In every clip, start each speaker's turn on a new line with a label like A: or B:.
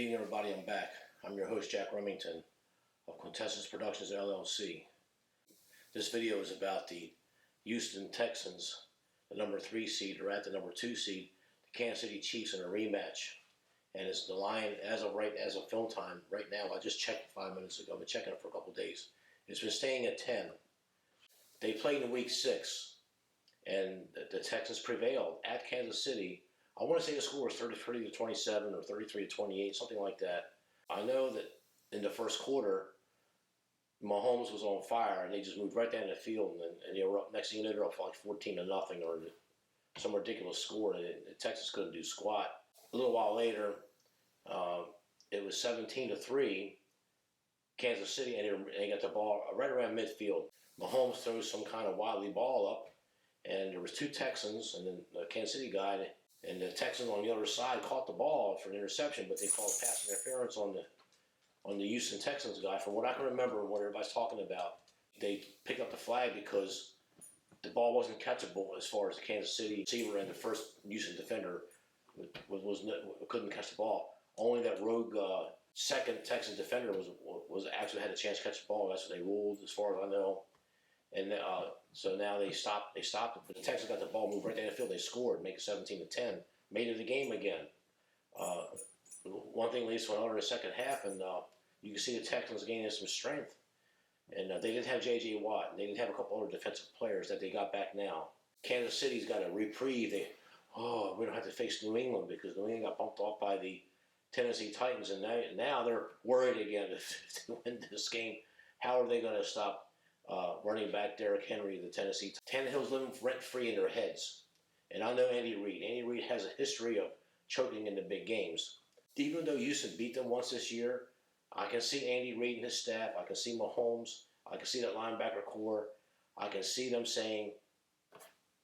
A: evening, everybody. I'm back. I'm your host, Jack Remington of Quintessence Productions, LLC. This video is about the Houston Texans, the number 3 seed, or at the number 2 seed, the Kansas City Chiefs in a rematch. And it's the line, as of film time, right now, I just checked 5 minutes ago. I've been checking it for a couple of days. It's been staying at 10. They played in week 6, and the Texans prevailed at Kansas City. I want to say the score was 33-27 or 33-28, something like that. I know that in the first quarter, Mahomes was on fire, and they just moved right down the field, and they were up. Next thing you know, they're up like 14-0 or some ridiculous score, and Texas couldn't do squat. A little while later, it was 17-3, Kansas City, and they got the ball right around midfield. Mahomes throws some kind of wily ball up, and there was 2 Texans, and then the Kansas City guy. And the Texans on the other side caught the ball for an interception, but they called pass interference on the Houston Texans guy. From what I can remember, what everybody's talking about, they picked up the flag because the ball wasn't catchable as far as the Kansas City receiver and the first Houston defender couldn't catch the ball. Only that rogue second Texan defender was actually had a chance to catch the ball. That's what they ruled, as far as I know. And so now they stopped it. But the Texans got the ball, moved right down the field. They scored, make it 17-10, made it a game again. One thing leads to another in the second half, and you can see the Texans gaining some strength. And they didn't have J.J. Watt. They didn't have a couple other defensive players that they got back now. Kansas City's got a reprieve. We don't have to face New England because New England got bumped off by the Tennessee Titans, and now they're worried again if they win this game. How are they going to stop running back Derrick Henry, the Tennessee Tannehill's living rent-free in their heads. And I know Andy Reid. Andy Reid has a history of choking in the big games. Even though Houston beat them once this year, I can see Andy Reid and his staff. I can see Mahomes. I can see that linebacker core. I can see them saying,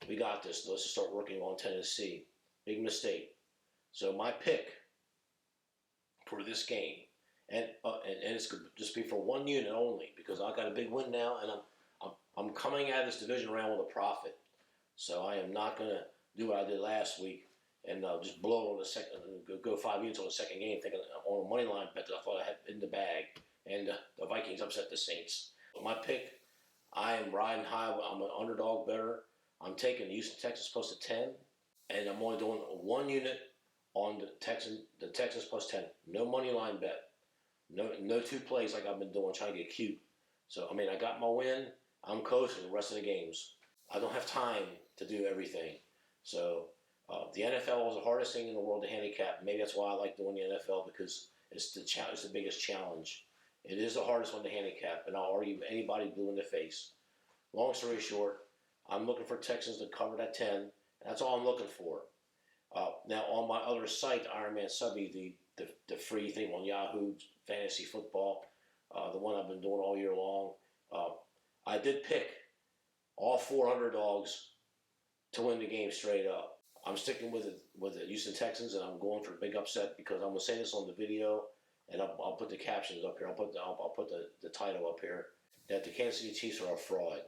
A: we got this. Let's just start working on Tennessee. Big mistake. So my pick for this game, and it's going to just be for one unit only, because I got a big win now, and I'm coming out of this division round with a profit. So I am not going to do what I did last week and just blow on the second, go 5 units on the second game, thinking on a money line bet that I thought I had in the bag, and the Vikings upset the Saints. But my pick, I am riding high. I'm an underdog better. I'm taking the Houston Texans plus the 10, and I'm only doing 1 unit on the Texans plus 10. No money line bet. No 2 plays like I've been doing, trying to get cute. So, I got my win. I'm coaching the rest of the games. I don't have time to do everything. So, the NFL is the hardest thing in the world to handicap. Maybe that's why I like doing the NFL, because it's the biggest challenge. It is the hardest one to handicap, and I'll argue anybody blue in the face. Long story short, I'm looking for Texans to cover that 10, and that's all I'm looking for. Now, on my other site, Ironman Subby, the free thing on Yahoo, Fantasy Football, the one I've been doing all year long, I did pick all 4 underdogs to win the game straight up. I'm sticking with the Houston Texans, and I'm going for a big upset, because I'm going to say this on the video, and I'll put the captions up here. I'll put the title up here, that the Kansas City Chiefs are a fraud.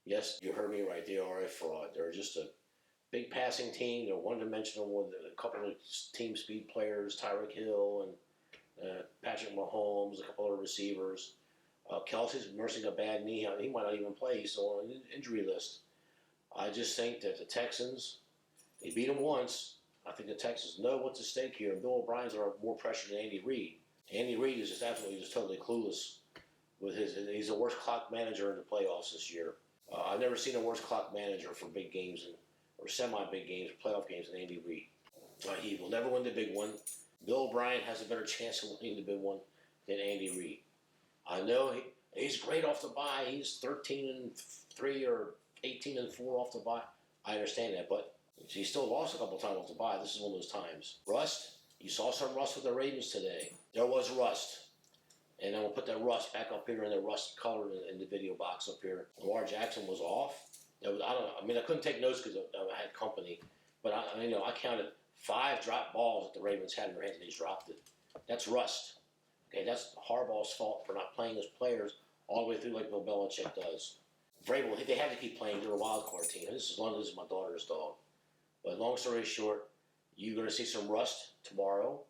A: Yes, you heard me right. They are a fraud. They're just a big passing team. They're one-dimensional with a couple of team speed players, Tyreek Hill and Patrick Mahomes, a couple of receivers. Kelsey's nursing a bad knee. He might not even play. He's still on an injury list. I just think that the Texans, they beat them once. I think the Texans know what's at stake here. And Bill O'Brien's are more pressure than Andy Reid. Andy Reid is just totally clueless with he's the worst clock manager in the playoffs this year. I've never seen a worse clock manager for big games or semi-big games, playoff games, than Andy Reid. He will never win the big one. Bill O'Brien has a better chance of winning the big one than Andy Reid. I know he's great off the bye. He's 13-3 or 18-4 off the bye. I understand that, but he still lost a couple times off the bye. This is one of those times. Rust. You saw some rust with the Ravens today. There was rust. And I'm going to put that rust back up here in the rust color in the video box up here. Lamar Jackson was off. I don't know. I couldn't take notes because I had company. But I counted 5 drop balls that the Ravens had in their hands, and they dropped it. That's rust. Okay, that's Harbaugh's fault for not playing his players all the way through like Bill Belichick does. Vrabel, they have to keep playing. They're a wild card team. This is my daughter's dog. But long story short, you're going to see some rust tomorrow.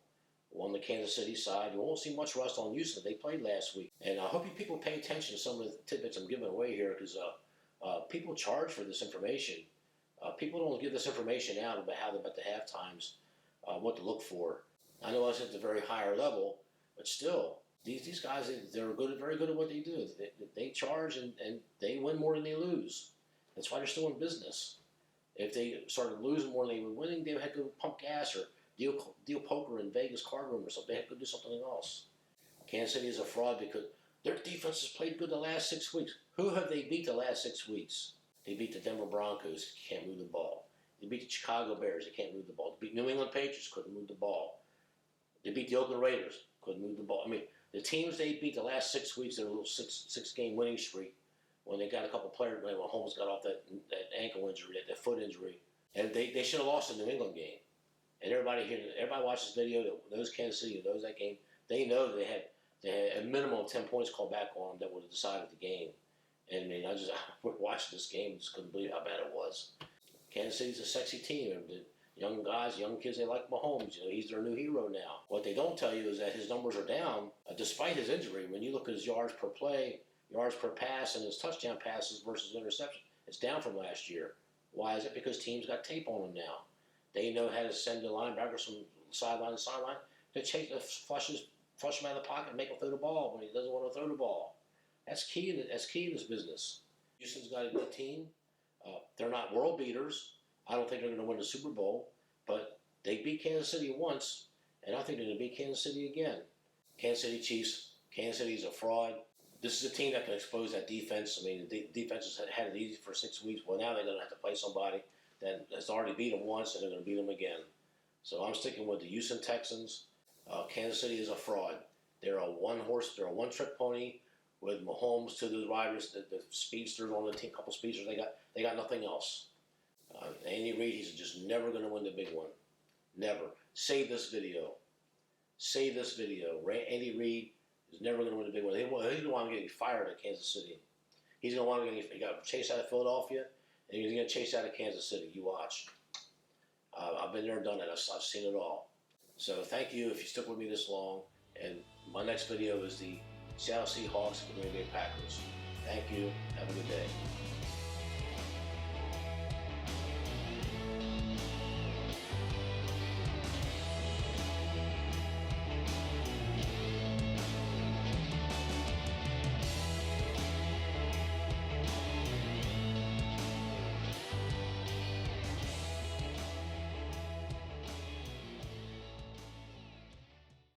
A: on the Kansas City side. You won't see much rust on Houston. They played last week. And I hope you people pay attention to some of the tidbits I'm giving away here, because people charge for this information. People don't give this information out about how about the half times, what to look for. I know it's at the very higher level, but still, these guys, they're good, very good at what they do. They charge and they win more than they lose. That's why they're still in business. If they started losing more than they were winning, they would have to pump gas or deal poker in Vegas card room or something. They have to do something else. Kansas City is a fraud because their defense has played good the last 6 weeks. Who have they beat the last 6 weeks? They beat the Denver Broncos, can't move the ball. They beat the Chicago Bears, they can't move the ball. They beat New England Patriots, couldn't move the ball. They beat the Oakland Raiders, couldn't move the ball. I mean, the teams they beat the last 6 weeks, their little six game winning streak, when they got a couple players, when Holmes got off that ankle injury, that foot injury, and they should have lost the New England game. And everybody watches this video that knows Kansas City, knows that game. They know that they had a minimum of 10 points called back on them that would have decided the game. And I mean, I watched this game and just couldn't believe how bad it was. Kansas City's a sexy team. The young guys, young kids, they like Mahomes. He's their new hero now. What they don't tell you is that his numbers are down despite his injury. When you look at his yards per play, yards per pass, and his touchdown passes versus interception, it's down from last year. Why is it? Because teams got tape on him now. They know how to send the linebackers from sideline to sideline to flush him out of the pocket and make him throw the ball when he doesn't want to throw the ball. That's key in this business. Houston's got a good team. They're not world beaters. I don't think they're going to win the Super Bowl, but they beat Kansas City once, and I think they're going to beat Kansas City again. Kansas City Chiefs. Kansas City's a fraud. This is a team that can expose that defense. I mean, the defense has had it easy for 6 weeks. Well, now they're going to have to play somebody that has already beat them once, and they're going to beat them again. So I'm sticking with the Houston Texans. Kansas City is a fraud. They're a one-trick pony with Mahomes to the riders, the speedsters on the team, couple speedsters. They got nothing else. Andy Reid, he's just never going to win the big one. Never. Save this video. Save this video. Andy Reid is never going to win the big one. He's going to want to get fired at Kansas City. He's going to want to he got chased out of Philadelphia, and he's going to chase out of Kansas City. You watch. I've been there and done it. I've seen it all. So thank you if you stuck with me this long. And my next video is the Seattle Seahawks and Green Bay Packers. Thank you. Have a good day.